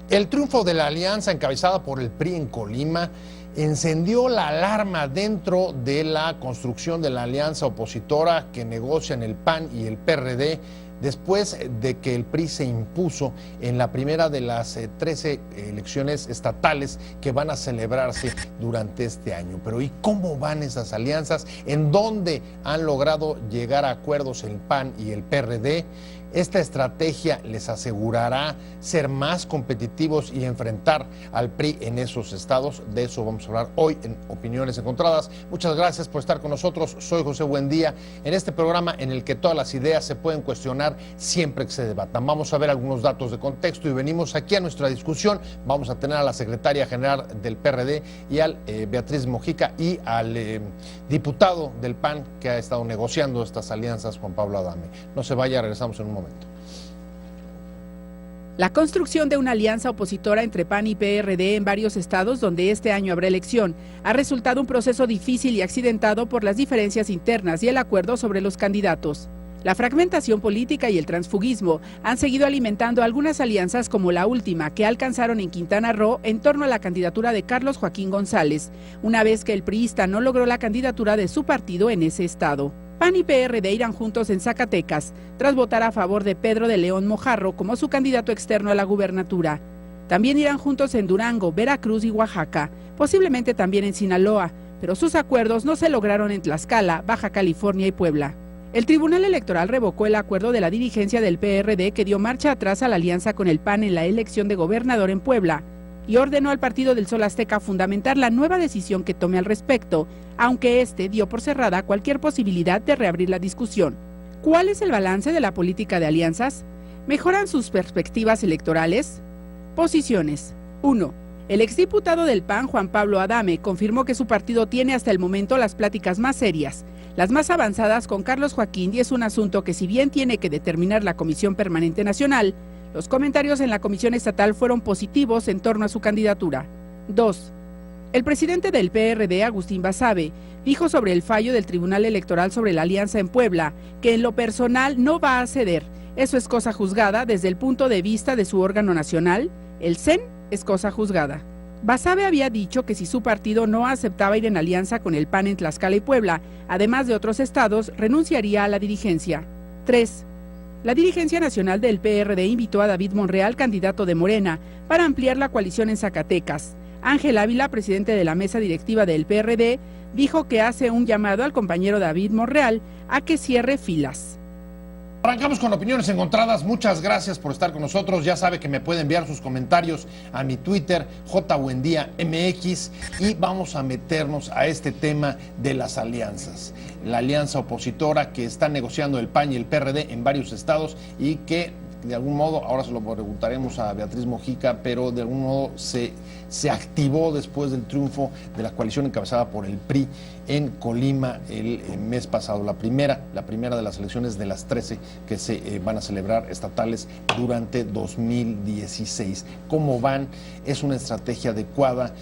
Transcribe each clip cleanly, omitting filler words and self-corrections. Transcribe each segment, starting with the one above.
El triunfo de la alianza encabezada por el PRI en Colima encendió la alarma dentro de la construcción de la alianza opositora que negocian el PAN y el PRD después de que el PRI se impuso en la primera de las 13 elecciones estatales que van a celebrarse durante este año. Pero ¿y cómo van esas alianzas? ¿En dónde han logrado llegar a acuerdos el PAN y el PRD? Esta estrategia les asegurará ser más competitivos y enfrentar al PRI en esos estados. De eso vamos a hablar hoy en Opiniones Encontradas. Muchas gracias por estar con nosotros. Soy José Buendía, en este programa en el que todas las ideas se pueden cuestionar siempre que se debatan. Vamos a ver algunos datos de contexto y venimos aquí a nuestra discusión. Vamos a tener a la secretaria general del PRD y al Beatriz Mojica y al diputado del PAN que ha estado negociando estas alianzas, Juan Pablo Adame. No se vaya, regresamos en un momento. La construcción de una alianza opositora entre PAN y PRD en varios estados donde este año habrá elección ha resultado un proceso difícil y accidentado por las diferencias internas y el acuerdo sobre los candidatos. La fragmentación política y el transfugismo han seguido alimentando algunas alianzas como la última que alcanzaron en Quintana Roo en torno a la candidatura de Carlos Joaquín González, una vez que el priista no logró la candidatura de su partido en ese estado. PAN y PRD irán juntos en Zacatecas, tras votar a favor de Pedro de León Mojarro como su candidato externo a la gubernatura. También irán juntos en Durango, Veracruz y Oaxaca, posiblemente también en Sinaloa, pero sus acuerdos no se lograron en Tlaxcala, Baja California y Puebla. El Tribunal Electoral revocó el acuerdo de la dirigencia del PRD que dio marcha atrás a la alianza con el PAN en la elección de gobernador en Puebla y ordenó al Partido del Sol Azteca fundamentar la nueva decisión que tome al respecto, aunque este dio por cerrada cualquier posibilidad de reabrir la discusión. ¿Cuál es el balance de la política de alianzas? ¿Mejoran sus perspectivas electorales? Posiciones. 1. El exdiputado del PAN, Juan Pablo Adame, confirmó que su partido tiene hasta el momento las pláticas más serias, las más avanzadas con Carlos Joaquín, y es un asunto que, si bien tiene que determinar la Comisión Permanente Nacional, los comentarios en la Comisión Estatal fueron positivos en torno a su candidatura. 2. El presidente del PRD, Agustín Basabe, dijo sobre el fallo del Tribunal Electoral sobre la alianza en Puebla que en lo personal no va a ceder. Eso es cosa juzgada desde el punto de vista de su órgano nacional. El CEN es cosa juzgada. Basabe había dicho que si su partido no aceptaba ir en alianza con el PAN en Tlaxcala y Puebla, además de otros estados, renunciaría a la dirigencia. 3. La dirigencia nacional del PRD invitó a David Monreal, candidato de Morena, para ampliar la coalición en Zacatecas. Ángel Ávila, presidente de la mesa directiva del PRD, dijo que hace un llamado al compañero David Monreal a que cierre filas. Arrancamos con Opiniones Encontradas. Muchas gracias por estar con nosotros. Ya sabe que me puede enviar sus comentarios a mi Twitter, jbuendiamx, y vamos a meternos a este tema de las alianzas. La alianza opositora que está negociando el PAN y el PRD en varios estados y que de algún modo, ahora se lo preguntaremos a Beatriz Mojica, pero de algún modo se activó después del triunfo de la coalición encabezada por el PRI en Colima el mes pasado, la primera de las elecciones de las 13 que se van a celebrar estatales durante 2016. ¿Cómo van? ¿Es una estrategia adecuada?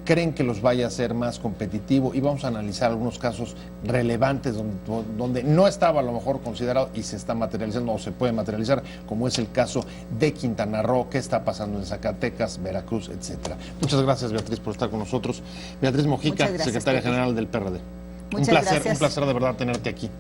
¿Creen que los vaya a hacer más competitivo? Y vamos a analizar algunos casos relevantes donde no estaba a lo mejor considerado y se está materializando o se puede materializar, como es el caso de Quintana Roo, qué está pasando en Zacatecas, Veracruz, etcétera. Muchas gracias, Beatriz, por estar con nosotros. Beatriz Mojica, secretaria general del PRD. Un placer de verdad tenerte aquí.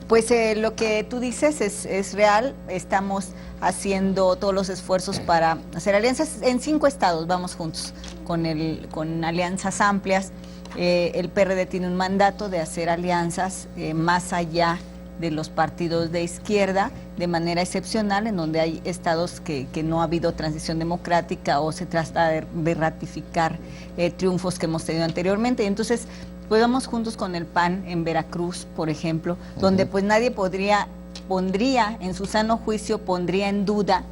Pues lo que tú dices es real. Estamos haciendo todos los esfuerzos para hacer alianzas en 5 estados. Vamos juntos con alianzas amplias. El PRD tiene un mandato de hacer alianzas más allá de los partidos de izquierda, de manera excepcional, en donde hay estados que no ha habido transición democrática o se trata de ratificar triunfos que hemos tenido anteriormente. Y entonces, pues vamos juntos con el PAN en Veracruz, por ejemplo, donde pues nadie pondría en su sano juicio, pondría en duda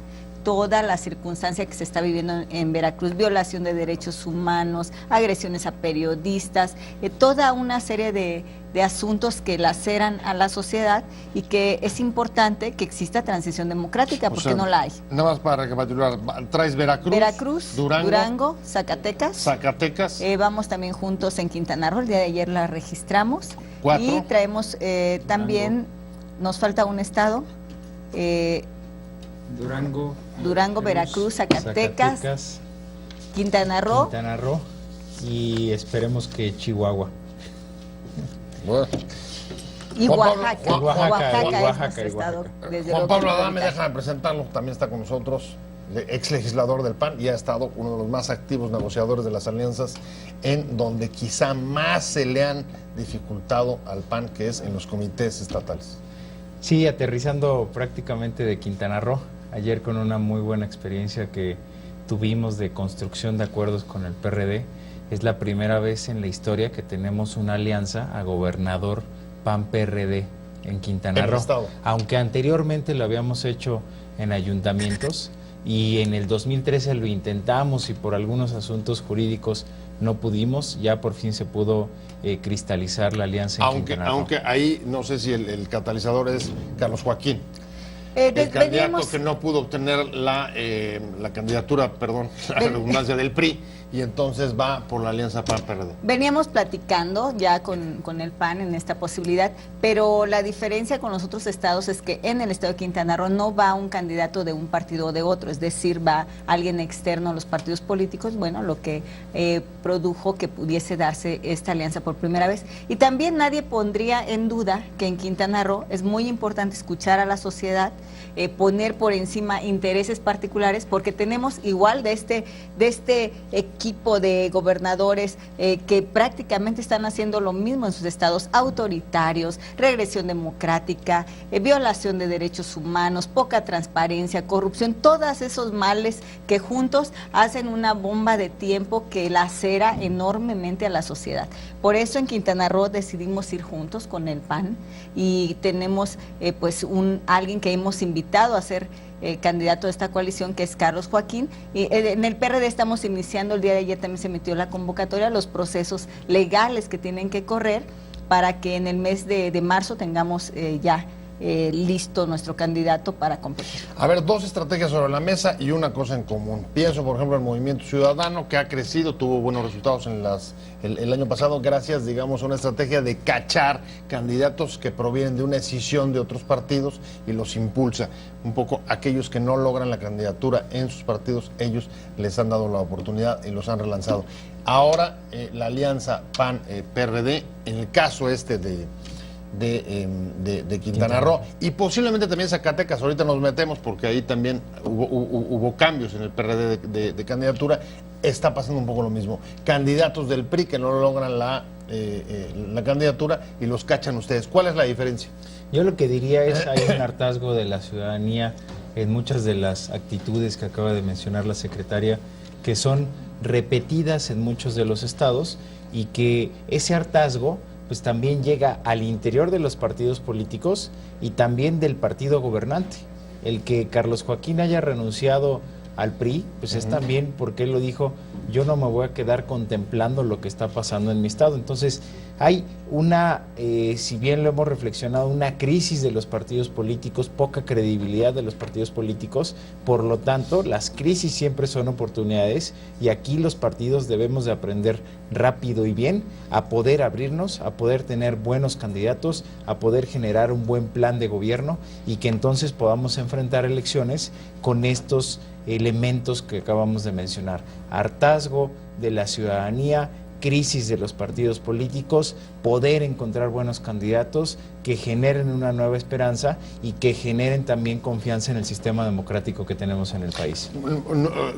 toda la circunstancia que se está viviendo en Veracruz, violación de derechos humanos, agresiones a periodistas, toda una serie de asuntos que laceran a la sociedad y que es importante que exista transición democrática, porque no la hay. Nada más para recapitular, traes Veracruz, Durango, Zacatecas. Vamos también juntos en Quintana Roo, el día de ayer la registramos. 4. Y traemos también, nos falta un estado. Durango, Veracruz, Zacatecas, Quintana Roo y esperemos que Chihuahua. Bueno. Y Oaxaca. Oaxaca es nuestro estado. Juan Pablo Adame, déjame presentarlo, también está con nosotros, ex legislador del PAN, y ha estado uno de los más activos negociadores de las alianzas, en donde quizá más se le han dificultado al PAN, que es en los comités estatales. Sí, aterrizando prácticamente de Quintana Roo, ayer con una muy buena experiencia que tuvimos de construcción de acuerdos con el PRD. Es la primera vez en la historia que tenemos una alianza a gobernador PAN-PRD en Quintana Roo, aunque anteriormente lo habíamos hecho en ayuntamientos y en el 2013 lo intentamos y por algunos asuntos jurídicos no pudimos, ya por fin se pudo cristalizar la alianza en Quintana Roo. Aunque ahí no sé si el catalizador es Carlos Joaquín. El candidato que no pudo obtener la candidatura, la redundancia del PRI, y entonces va por la alianza PAN-PRD. Veníamos platicando ya con el PAN en esta posibilidad, pero la diferencia con los otros estados es que en el estado de Quintana Roo no va un candidato de un partido o de otro, es decir, va alguien externo a los partidos políticos, bueno, lo que produjo que pudiese darse esta alianza por primera vez. Y también nadie pondría en duda que en Quintana Roo es muy importante escuchar a la sociedad, poner por encima intereses particulares, porque tenemos igual de este equipo de gobernadores que prácticamente están haciendo lo mismo en sus estados, autoritarios, regresión democrática, violación de derechos humanos, poca transparencia, corrupción, todos esos males que juntos hacen una bomba de tiempo que lacera enormemente a la sociedad. Por eso en Quintana Roo decidimos ir juntos con el PAN y tenemos alguien que hemos invitado a ser candidato de esta coalición, que es Carlos Joaquín. Y en el PRD estamos iniciando, el día de ayer también se metió la convocatoria, los procesos legales que tienen que correr para que en el mes de marzo tengamos listo nuestro candidato para competir. A ver, dos estrategias sobre la mesa y una cosa en común. Pienso, por ejemplo, en el Movimiento Ciudadano, que ha crecido, tuvo buenos resultados el año pasado, gracias, digamos, a una estrategia de cachar candidatos que provienen de una escisión de otros partidos y los impulsa. Un poco aquellos que no logran la candidatura en sus partidos, ellos les han dado la oportunidad y los han relanzado. Ahora, la alianza PAN-PRD, en el caso de Quintana Roo y posiblemente también Zacatecas, ahorita nos metemos porque ahí también hubo cambios en el PRD de candidatura, está pasando un poco lo mismo. Candidatos del PRI que no logran la candidatura y los cachan ustedes. ¿Cuál es la diferencia? Yo lo que diría es hay un hartazgo de la ciudadanía en muchas de las actitudes que acaba de mencionar la secretaria, que son repetidas en muchos de los estados, y que ese hartazgo pues también llega al interior de los partidos políticos y también del partido gobernante. El que Carlos Joaquín haya renunciado al PRI, pues es también porque él lo dijo, yo no me voy a quedar contemplando lo que está pasando en mi estado. Entonces hay una, si bien lo hemos reflexionado, una crisis de los partidos políticos, poca credibilidad de los partidos políticos, por lo tanto las crisis siempre son oportunidades y aquí los partidos debemos de aprender rápido y bien a poder abrirnos, a poder tener buenos candidatos, a poder generar un buen plan de gobierno y que entonces podamos enfrentar elecciones con estos elementos que acabamos de mencionar: hartazgo de la ciudadanía, crisis de los partidos políticos, poder encontrar buenos candidatos que generen una nueva esperanza y que generen también confianza en el sistema democrático que tenemos en el país.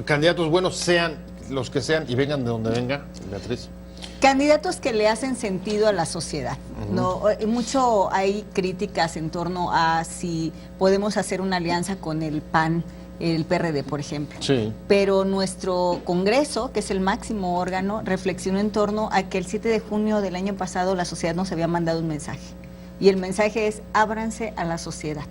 Candidatos buenos, sean los que sean y vengan de donde venga, Beatriz. Candidatos que le hacen sentido a la sociedad. No, mucho hay críticas en torno a si podemos hacer una alianza con el PAN, el PRD, por ejemplo. Sí. Pero nuestro Congreso, que es el máximo órgano, reflexionó en torno a que el 7 de junio del año pasado la sociedad nos había mandado un mensaje. Y el mensaje es: ábranse a la sociedad.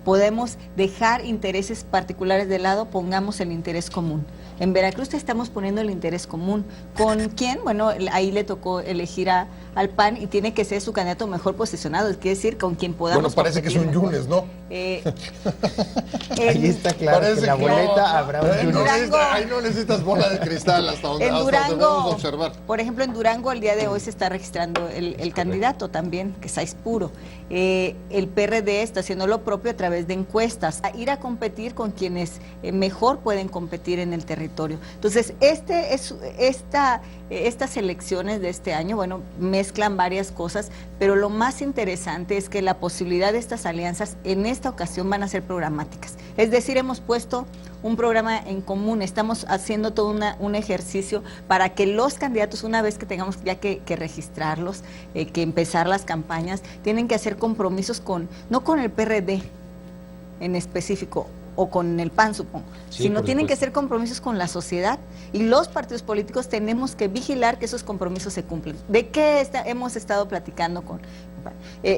Podemos dejar intereses particulares de lado, pongamos el interés común. En Veracruz estamos poniendo el interés común. ¿Con quién? Bueno, ahí le tocó elegir al PAN y tiene que ser su candidato mejor posicionado, quiere decir con quien podamos. Bueno, parece que es un Yunes, ¿no? Ahí está claro que en la boleta habrá un Yunes. Ahí no necesitas bola de cristal hasta donde podemos observar. Por ejemplo, en Durango el día de hoy se está registrando el candidato también, que es Aispuro. El PRD está haciendo lo propio a través de encuestas, a ir a competir con quienes mejor pueden competir en el territorio. Entonces, estas elecciones de este año, bueno, mezclan varias cosas, pero lo más interesante es que la posibilidad de estas alianzas en esta ocasión van a ser programáticas. Es decir, hemos puesto un programa en común, estamos haciendo todo un ejercicio para que los candidatos, una vez que tengamos ya que registrarlos, que empezar las campañas, tienen que hacer compromisos no con el PRD en específico, o con el PAN, supongo, sino tienen que hacer compromisos con la sociedad, y los partidos políticos tenemos que vigilar que esos compromisos se cumplen. ¿De qué hemos estado platicando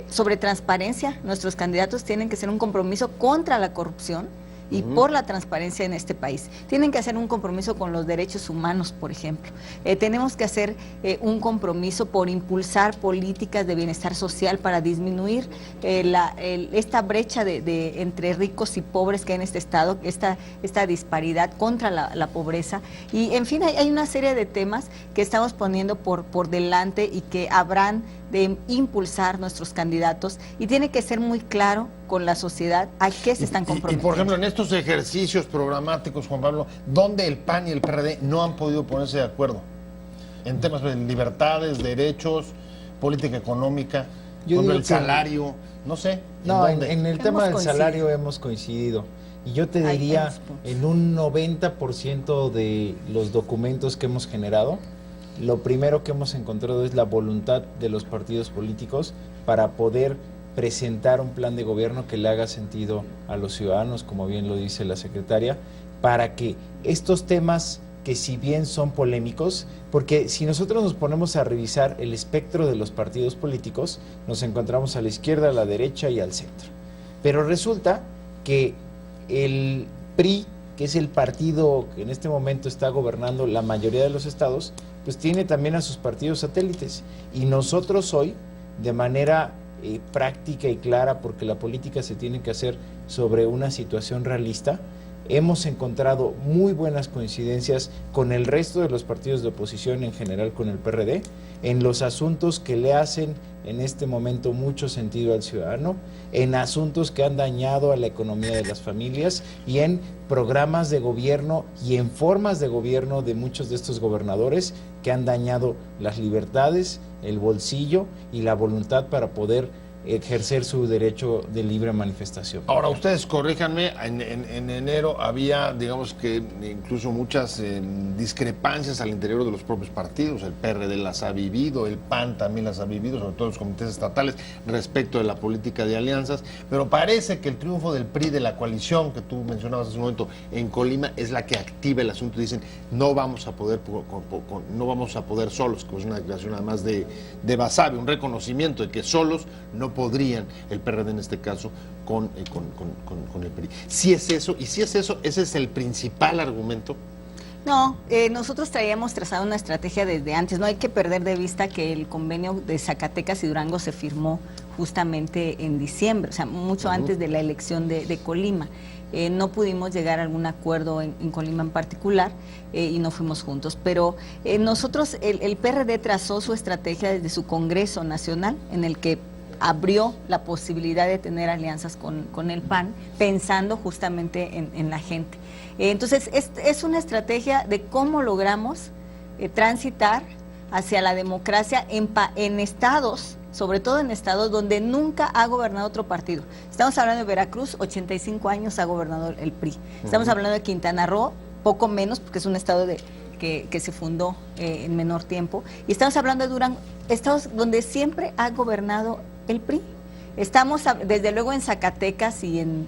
sobre transparencia? Nuestros candidatos tienen que hacer un compromiso contra la corrupción y por la transparencia en este país. Tienen que hacer un compromiso con los derechos humanos, por ejemplo. Tenemos que hacer un compromiso por impulsar políticas de bienestar social para disminuir esta brecha entre ricos y pobres que hay en este estado, esta disparidad contra la pobreza. Y, en fin, hay una serie de temas que estamos poniendo por delante y que habrán de impulsar nuestros candidatos, y tiene que ser muy claro con la sociedad a qué se están comprometiendo. Y por ejemplo, en estos ejercicios programáticos, Juan Pablo, ¿dónde el PAN y el PRD no han podido ponerse de acuerdo? En temas de libertades, derechos, política económica, el salario, no sé. No, en el tema del salario hemos coincidido. Y yo te diría, en un 90% de los documentos que hemos generado, lo primero que hemos encontrado es la voluntad de los partidos políticos para poder presentar un plan de gobierno que le haga sentido a los ciudadanos, como bien lo dice la secretaria, para que estos temas, que si bien son polémicos, porque si nosotros nos ponemos a revisar el espectro de los partidos políticos, nos encontramos a la izquierda, a la derecha y al centro. Pero resulta que el PRI, que es el partido que en este momento está gobernando la mayoría de los estados, pues tiene también a sus partidos satélites. Y nosotros hoy, de manera práctica y clara, porque la política se tiene que hacer sobre una situación realista, hemos encontrado muy buenas coincidencias con el resto de los partidos de oposición, en general con el PRD, en los asuntos que le hacen en este momento mucho sentido al ciudadano, en asuntos que han dañado a la economía de las familias y en programas de gobierno y en formas de gobierno de muchos de estos gobernadores que han dañado las libertades, el bolsillo y la voluntad para poder ejercer su derecho de libre manifestación. Ahora, ustedes corríjanme, en enero había, digamos que incluso muchas discrepancias al interior de los propios partidos. El PRD las ha vivido, el PAN también las ha vivido, sobre todo los comités estatales, respecto de la política de alianzas, pero parece que el triunfo del PRI, de la coalición que tú mencionabas hace un momento en Colima, es la que activa el asunto. Dicen, no vamos a poder solos, que es una declaración además de Basabe, un reconocimiento de que solos no podrían, el PRD en este caso, con el PRI. Si es eso, y si es eso, ese es el principal argumento. No, nosotros traíamos trazado una estrategia desde antes. No hay que perder de vista que el convenio de Zacatecas y Durango se firmó justamente en diciembre, o sea, mucho antes de la elección de Colima. No pudimos llegar a algún acuerdo en Colima en particular y no fuimos juntos, pero nosotros, el PRD trazó su estrategia desde su Congreso Nacional, en el que abrió la posibilidad de tener alianzas con el PAN, pensando justamente en la gente. Entonces, es una estrategia de cómo logramos transitar hacia la democracia en estados, sobre todo en estados donde nunca ha gobernado otro partido. Estamos hablando de Veracruz, 85 años ha gobernado el PRI. Estamos hablando de Quintana Roo, poco menos, porque es un estado que se fundó en menor tiempo. Y estamos hablando de Durango, estados donde siempre ha gobernado el PRI. Estamos, desde luego, en Zacatecas y en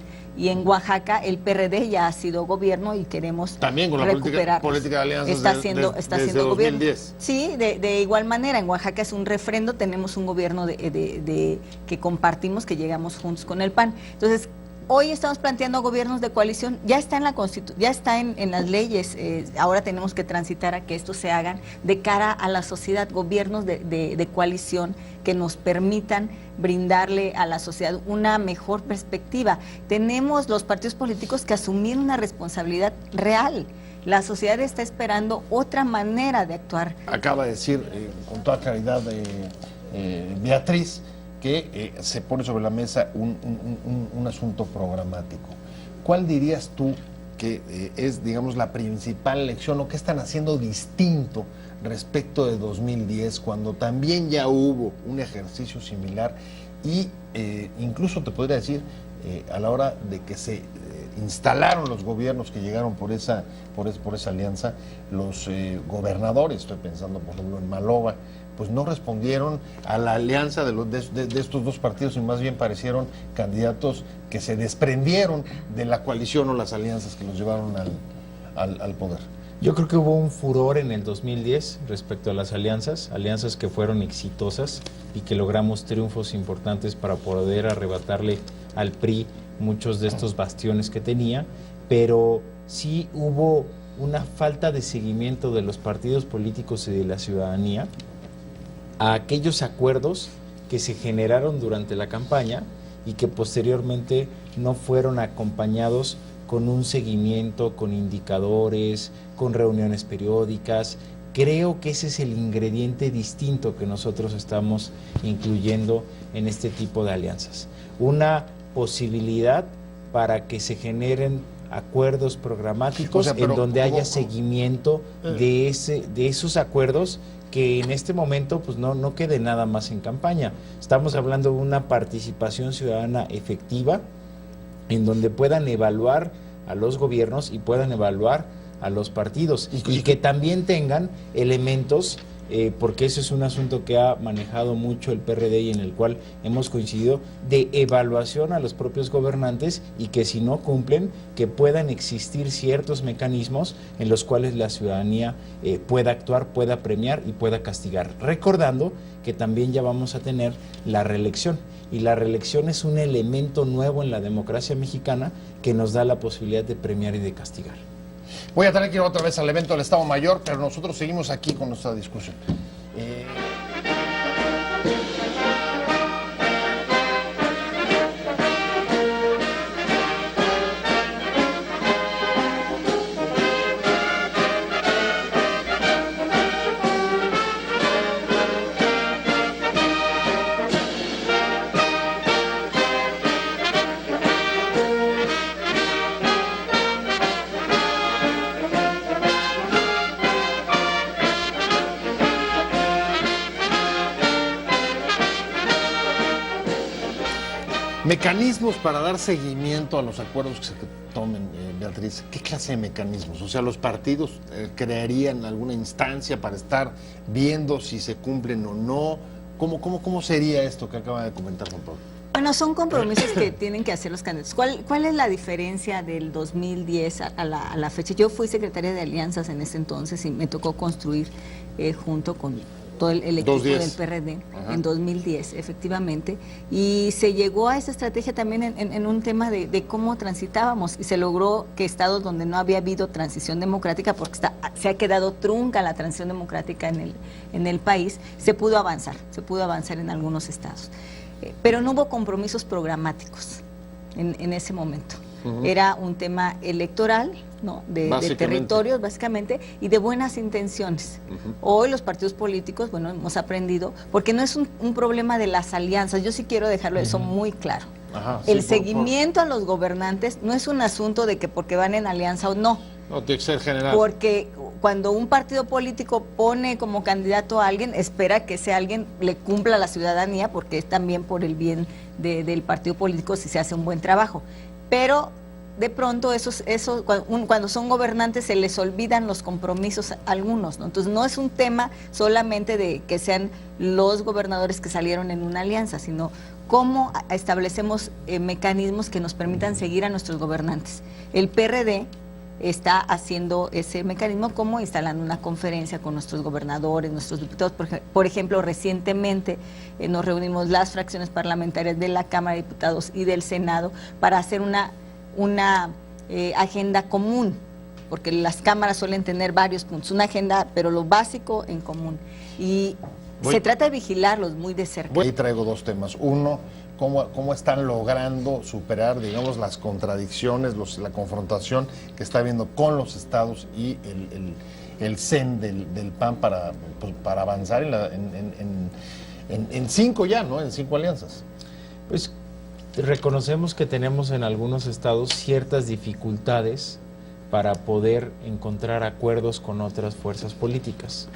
Oaxaca, el PRD ya ha sido gobierno y queremos también con la política de alianzas está haciendo 2010. Gobierno. Sí, de igual manera, en Oaxaca es un refrendo, tenemos un gobierno que compartimos, que llegamos juntos con el PAN. Entonces, Hoy estamos planteando gobiernos de coalición, ya está en la ya está en las leyes, ahora tenemos que transitar a que esto se hagan de cara a la sociedad, gobiernos de coalición que nos permitan brindarle a la sociedad una mejor perspectiva. Tenemos los partidos políticos que asumir una responsabilidad real. La sociedad está esperando otra manera de actuar. Acaba de decir con toda claridad Beatriz que se pone sobre la mesa un asunto programático. ¿Cuál dirías tú que es, digamos, la principal lección o qué están haciendo distinto respecto de 2010, cuando también ya hubo un ejercicio similar y incluso te podría decir, a la hora de que se instalaron los gobiernos que llegaron por esa alianza, los gobernadores, estoy pensando por ejemplo en Maloba, pues no respondieron a la alianza de estos dos partidos y más bien parecieron candidatos que se desprendieron de la coalición o las alianzas que los llevaron al poder. Yo creo que hubo un furor en el 2010 respecto a las alianzas que fueron exitosas y que logramos triunfos importantes para poder arrebatarle al PRI muchos de estos bastiones que tenía, pero sí hubo una falta de seguimiento de los partidos políticos y de la ciudadanía a aquellos acuerdos que se generaron durante la campaña y que posteriormente no fueron acompañados con un seguimiento, con indicadores, con reuniones periódicas. Creo que ese es el ingrediente distinto que nosotros estamos incluyendo en este tipo de alianzas. Una posibilidad para que se generen acuerdos programáticos, o sea, en donde haya seguimiento de esos acuerdos, que en este momento pues no quede nada más en campaña. Estamos hablando de una participación ciudadana efectiva en donde puedan evaluar a los gobiernos y puedan evaluar a los partidos y que también tengan elementos, porque ese es un asunto que ha manejado mucho el PRD y en el cual hemos coincidido, de evaluación a los propios gobernantes y que si no cumplen, que puedan existir ciertos mecanismos en los cuales la ciudadanía pueda actuar, pueda premiar y pueda castigar. Recordando que también ya vamos a tener la reelección, y la reelección es un elemento nuevo en la democracia mexicana que nos da la posibilidad de premiar y de castigar. Voy a tener que ir otra vez al evento del Estado Mayor, pero nosotros seguimos aquí con nuestra discusión. Mecanismos para dar seguimiento a los acuerdos que se tomen, Beatriz. ¿Qué clase de mecanismos? O sea, ¿los partidos crearían alguna instancia para estar viendo si se cumplen o no? ¿Cómo sería esto que acaba de comentar Juan Pablo? Bueno, son compromisos que tienen que hacer los candidatos. ¿Cuál es la diferencia del 2010 a la fecha? Yo fui secretaria de alianzas en ese entonces y me tocó construir junto con todo el equipo del PRD. Ajá. En 2010, efectivamente, y se llegó a esa estrategia también en un tema de cómo transitábamos, y se logró que estados donde no había habido transición democrática, porque se ha quedado trunca la transición democrática en el país, se pudo avanzar en algunos estados, pero no hubo compromisos programáticos en ese momento. Era un tema electoral, ¿no? de territorios, básicamente, y de buenas intenciones. Hoy los partidos políticos, bueno, hemos aprendido, porque no es un problema de las alianzas, yo sí quiero dejarlo eso muy claro. Ajá, el seguimiento a los gobernantes no es un asunto de que porque van en alianza o no. No, tiene que ser general. Porque cuando un partido político pone como candidato a alguien, espera que ese alguien le cumpla a la ciudadanía, porque es también por el bien del partido político si se hace un buen trabajo. Pero de pronto cuando son gobernantes se les olvidan los compromisos a algunos, ¿no? Entonces no es un tema solamente de que sean los gobernadores que salieron en una alianza, sino cómo establecemos mecanismos que nos permitan seguir a nuestros gobernantes. El PRD está haciendo ese mecanismo, como instalando una conferencia con nuestros gobernadores, nuestros diputados. Por ejemplo, recientemente nos reunimos las fracciones parlamentarias de la Cámara de Diputados y del Senado para hacer una agenda común, porque las cámaras suelen tener varios puntos, una agenda, pero lo básico en común. Y se trata de vigilarlos muy de cerca. Ahí traigo dos temas. Uno, cómo están logrando superar, digamos, las contradicciones, la confrontación que está habiendo con los estados y el CEN del PAN para avanzar en 5 ya, ¿no? En 5 alianzas. Pues reconocemos que tenemos en algunos estados ciertas dificultades para poder encontrar acuerdos con otras fuerzas políticas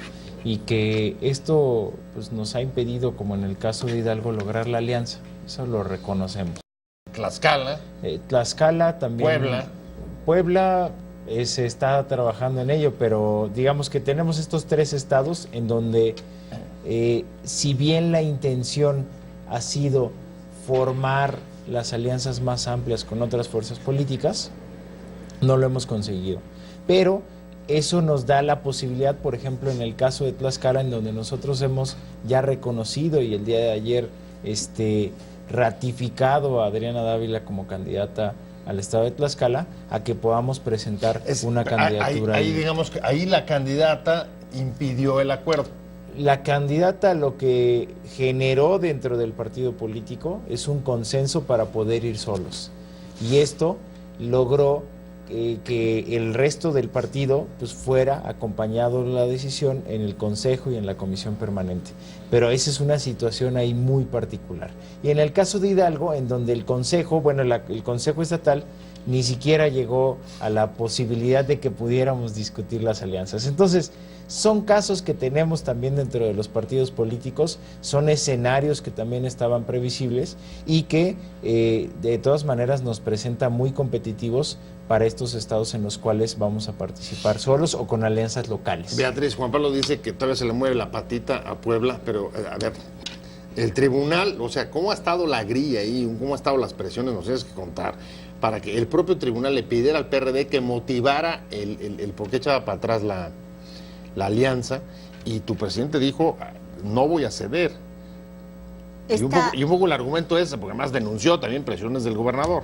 y que esto pues, nos ha impedido, como en el caso de Hidalgo, lograr la alianza. Eso lo reconocemos. Tlaxcala. Tlaxcala también. Puebla se está trabajando en ello, pero digamos que tenemos estos 3 estados en donde si bien la intención ha sido formar las alianzas más amplias con otras fuerzas políticas, no lo hemos conseguido. Pero eso nos da la posibilidad, por ejemplo, en el caso de Tlaxcala, en donde nosotros hemos ya reconocido y el día de ayer ratificado a Adriana Dávila como candidata al estado de Tlaxcala, a que podamos presentar una candidatura. Ahí digamos que ahí la candidata impidió el acuerdo. La candidata lo que generó dentro del partido político es un consenso para poder ir solos. Y esto logró que el resto del partido pues fuera acompañado en la decisión en el Consejo y en la Comisión Permanente. Pero esa es una situación ahí muy particular. Y en el caso de Hidalgo, en donde el Consejo, el Consejo Estatal ni siquiera llegó a la posibilidad de que pudiéramos discutir las alianzas. Entonces, son casos que tenemos también dentro de los partidos políticos, son escenarios que también estaban previsibles y que de todas maneras nos presenta muy competitivos para estos estados en los cuales vamos a participar solos o con alianzas locales. Beatriz, Juan Pablo dice que todavía se le mueve la patita a Puebla, pero a ver, el tribunal, o sea, ¿cómo ha estado la grilla ahí? ¿Cómo han estado las presiones? Nos tienes que contar, para que el propio tribunal le pidiera al PRD que motivara el por qué echaba para atrás la alianza, y tu presidente dijo, no voy a ceder. Y un poco el argumento es, porque además denunció también presiones del gobernador.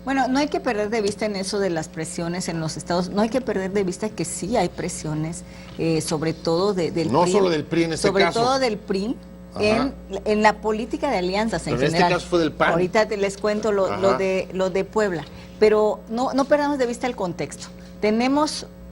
Bueno, no hay que perder de vista en eso de las presiones en los estados, no hay que perder de vista que sí hay presiones, sobre todo del PRI. No solo del PRI en este caso. Sobre todo del PRI. En la política de alianzas en general. En este caso fue del PAN. Ahorita les cuento lo de Puebla, pero no perdamos de vista el contexto.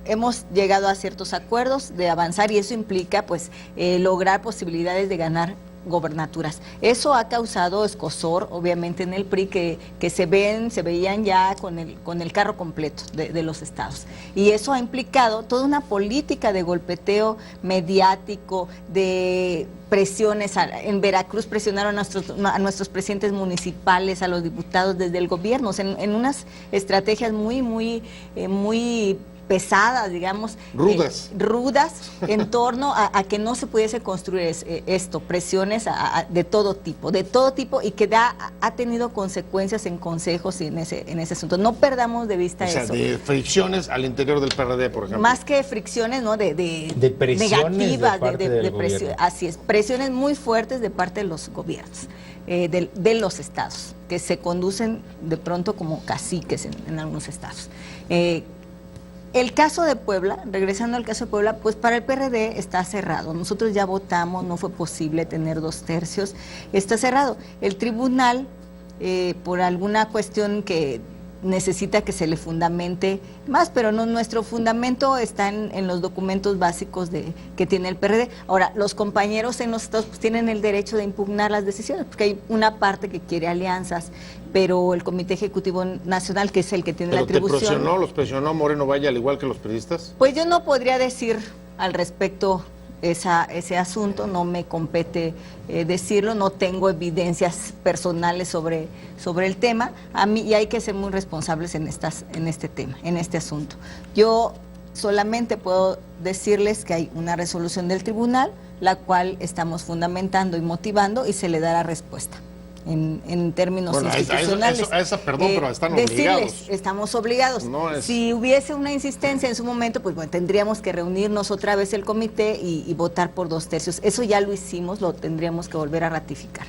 Hemos llegado a ciertos acuerdos de avanzar y eso implica pues lograr posibilidades de ganar gobernaturas. Eso ha causado escozor, obviamente, en el PRI, que se veían ya con el carro completo de los estados. Y eso ha implicado toda una política de golpeteo mediático, de presiones. En Veracruz presionaron a nuestros presidentes municipales, a los diputados desde el gobierno, en unas estrategias muy pesadas, digamos, rudas en torno a que no se pudiese construir presiones de todo tipo y que ha tenido consecuencias en consejos y en ese asunto. No perdamos de vista eso. O sea, de fricciones al interior del PRD, por ejemplo. Más que fricciones, ¿no? De presiones negativas, de presiones, así es, presiones muy fuertes de parte de los gobiernos, de los estados, que se conducen de pronto como caciques en algunos estados. El caso de Puebla, regresando al caso de Puebla, pues para el PRD está cerrado. Nosotros ya votamos, no fue posible tener 2/3, está cerrado. El tribunal, por alguna cuestión que necesita que se le fundamente más, pero no, nuestro fundamento está en los documentos básicos que tiene el PRD. Ahora, los compañeros en los estados pues, tienen el derecho de impugnar las decisiones, porque hay una parte que quiere alianzas, pero el Comité Ejecutivo Nacional, que es el que tiene la atribución... ¿Los presionó Moreno Valle al igual que los periodistas? Pues yo no podría decir al respecto ese asunto, no me compete decirlo, no tengo evidencias personales sobre el tema, y hay que ser muy responsables en este tema, en este asunto. Yo solamente puedo decirles que hay una resolución del tribunal, la cual estamos fundamentando y motivando, y se le dará respuesta. en términos Bueno, institucionales. pero están decirles, obligados. Estamos obligados. Si hubiese una insistencia en su momento, pues bueno, tendríamos que reunirnos otra vez el comité y votar por 2/3. Eso ya lo hicimos, lo tendríamos que volver a ratificar.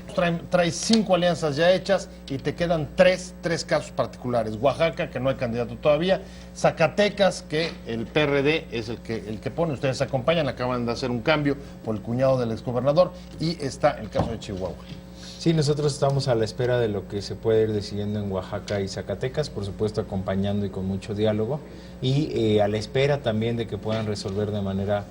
Traes 5 alianzas ya hechas y te quedan tres casos particulares. Oaxaca, que no hay candidato todavía. Zacatecas, que el PRD es el que pone. Ustedes se acompañan, acaban de hacer un cambio por el cuñado del exgobernador. Y está el caso de Chihuahua. Sí, nosotros estamos a la espera de lo que se puede ir decidiendo en Oaxaca y Zacatecas, por supuesto acompañando y con mucho diálogo, y a la espera también de que puedan resolver de manera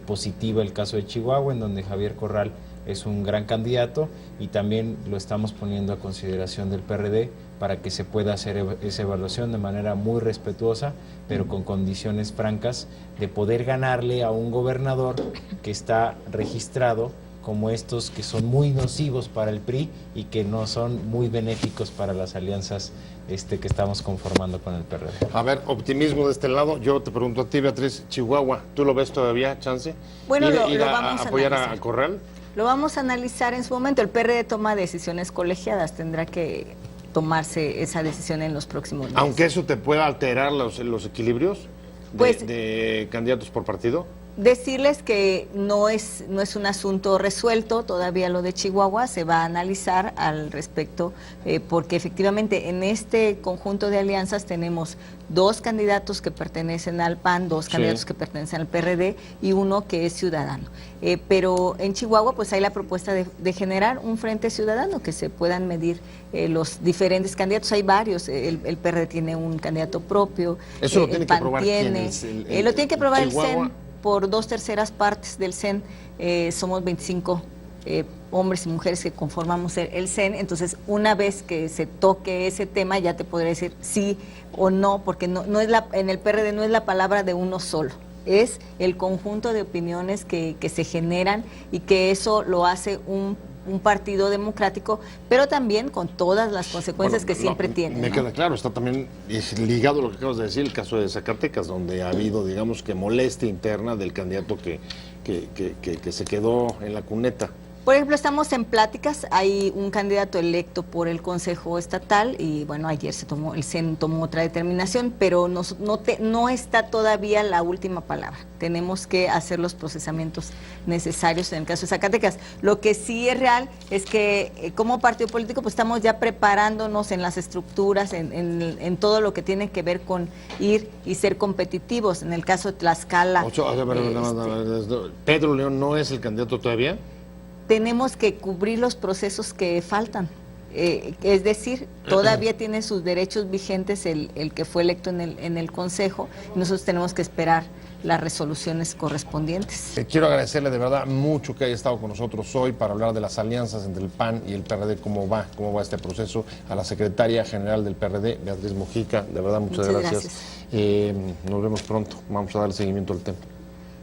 positiva el caso de Chihuahua, en donde Javier Corral es un gran candidato y también lo estamos poniendo a consideración del PRD para que se pueda hacer esa evaluación de manera muy respetuosa, pero con condiciones francas de poder ganarle a un gobernador que está registrado como estos que son muy nocivos para el PRI y que no son muy benéficos para las alianzas que estamos conformando con el PRD. A ver, optimismo de este lado. Yo te pregunto a ti, Beatriz, Chihuahua, ¿tú lo ves todavía, chance? Bueno, ir lo a vamos a apoyar analizar. a Corral. Lo vamos a analizar en su momento. El PRD toma decisiones colegiadas, tendrá que tomarse esa decisión en los próximos días. Aunque eso te pueda alterar los equilibrios de candidatos por partido. Decirles que no es un asunto resuelto, todavía lo de Chihuahua se va a analizar al respecto, porque efectivamente en este conjunto de alianzas tenemos 2 candidatos que pertenecen al PAN, 2 candidatos que pertenecen al PRD y uno que es ciudadano. Pero en Chihuahua pues hay la propuesta de generar un frente ciudadano, que se puedan medir los diferentes candidatos. Hay varios, el PRD tiene un candidato propio, eso lo tiene que aprobar tiene, lo tiene que aprobar el Chihuahua. CEN. Por 2/3 partes del CEN, somos 25 hombres y mujeres que conformamos el CEN, entonces una vez que se toque ese tema ya te podré decir sí o no, porque no es en el PRD no es la palabra de uno solo, es el conjunto de opiniones que se generan y que eso lo hace un partido democrático, pero también con todas las consecuencias que siempre tiene. Me queda claro, está también ligado a lo que acabas de decir, el caso de Zacatecas, donde ha habido, digamos, que molestia interna del candidato que se quedó en la cuneta. Por ejemplo, estamos en pláticas, hay un candidato electo por el Consejo Estatal y bueno, ayer el CEN tomó otra determinación, pero no está todavía la última palabra. Tenemos que hacer los procesamientos necesarios en el caso de Zacatecas. Lo que sí es real es que como partido político pues estamos ya preparándonos en las estructuras, en todo lo que tiene que ver con ir y ser competitivos. En el caso de Tlaxcala. ¿Pedro León no es el candidato todavía? Tenemos que cubrir los procesos que faltan. Es decir, todavía tiene sus derechos vigentes el que fue electo en el Consejo. Nosotros tenemos que esperar las resoluciones correspondientes. Quiero agradecerle de verdad mucho que haya estado con nosotros hoy para hablar de las alianzas entre el PAN y el PRD, cómo va este proceso. A la secretaria general del PRD, Beatriz Mujica, de verdad muchas gracias. Nos vemos pronto, vamos a dar seguimiento al tema.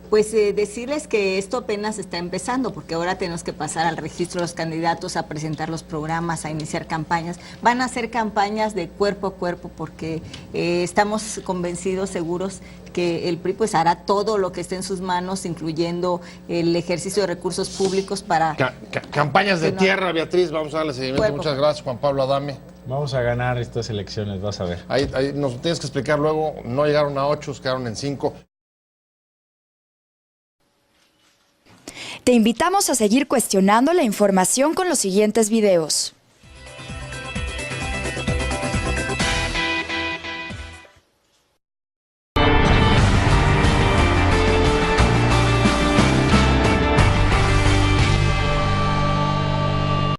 Pues decirles que esto apenas está empezando, porque ahora tenemos que pasar al registro de los candidatos, a presentar los programas, a iniciar campañas. Van a ser campañas de cuerpo a cuerpo, porque estamos convencidos, seguros, que el PRI pues hará todo lo que esté en sus manos, incluyendo el ejercicio de recursos públicos para... Campañas de tierra, Beatriz, vamos a darle seguimiento. Cuerpo. Muchas gracias, Juan Pablo Adame. Vamos a ganar estas elecciones, vas a ver. Ahí nos tienes que explicar luego, no llegaron a 8, quedaron en 5. Te invitamos a seguir cuestionando la información con los siguientes videos.